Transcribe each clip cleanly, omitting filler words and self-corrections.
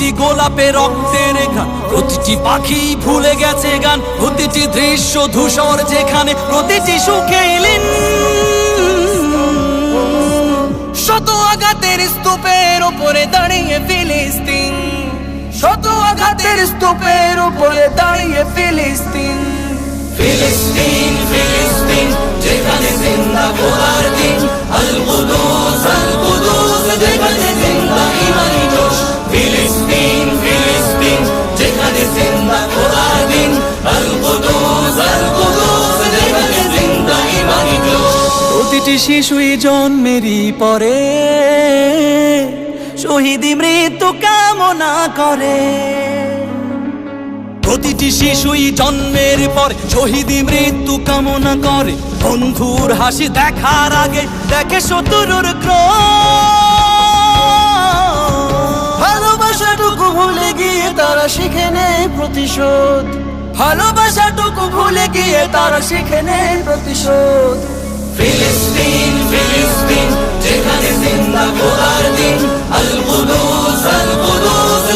প্রতিটি গোলাপে রক্তের গান, প্রতিটি পাখি ভুলে গেছে গান, প্রতিটি দৃশ্য ধূসর যেখানে, প্রতিটি সুখে লীন। শত আঘাতের স্তূপের উপরে দাঁড়িয়ে ফিলিস্তিন, শত আঘাতের স্তূপের উপরে দাঁড়িয়ে ফিলিস্তিন। ফিলিস্তিন ফিলিস্তিন যেখানে জিন্দা খোদার দিন, আল কুদুস যেখানে জিন্দা ইমানি জোশ। ফিলিস্তিন ফিলিস্তিন যেখানে জিন্দা খোদার দিন, আল কুদুস যেখানে জিন্দা ইমানি জোশ। প্রতিটি শিশুই জন্মেরই পরে শহীদি মৃত্যু কামনা করে, প্রতিটি শিশুই জন্মের পর শহীদি মৃত্যু কামনা করে। বন্ধুর হাসি দেখার আগে দেখে শত্রুর ক্রোধ। ভালোবাসাটুকু ভুলে গিয়ে তারা শিখে নেয় প্রতিশোধ, ভালোবাসাটুকু ভুলে গিয়ে তারা শিখে নেয় প্রতিশোধ। ফিলিস্তিন ফিলিস্তিন যেখানে জিন্দা খোদার দিন, আল কুদুস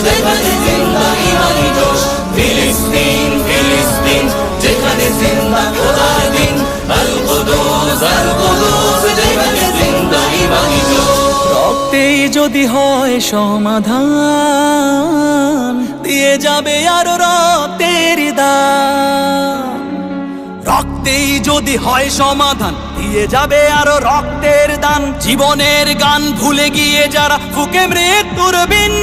যেখানে জিন্দা ইমানি জোশ। ফিলিস্তিন ফিলিস্তিন যেখানে জিন্দা খোদার দিন, আল কুদুস যেখানে জিন্দা ইমানি জোশ। রক্তেই যদি হয় সমাধান, দিয়ে যাবে আরো রক্তের দান। রক্তেই যদি হয় সমাধান, দিয়ে যাবে আরো রক্তের দান। জীবনের গান ভুলে গিয়ে যারা ফুকে মৃত্যুর বিন।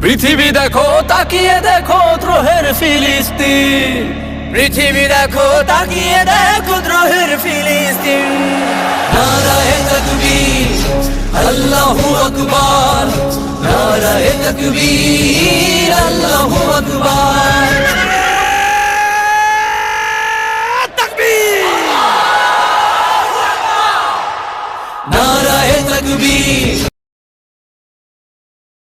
পৃথিবী দেখো তাকিয়ে দেখো দ্রোহের ফিলিস্তিন, পৃথিবী দেখো তাকিয়ে দেখো দ্রোহের ফিলিস্তিন। নারায়ে তাকবীর আল্লাহু আকবার, নারায়ে তাকবীর আল্লাহু আকবার। তাকবীর নারায়ে তাকবীর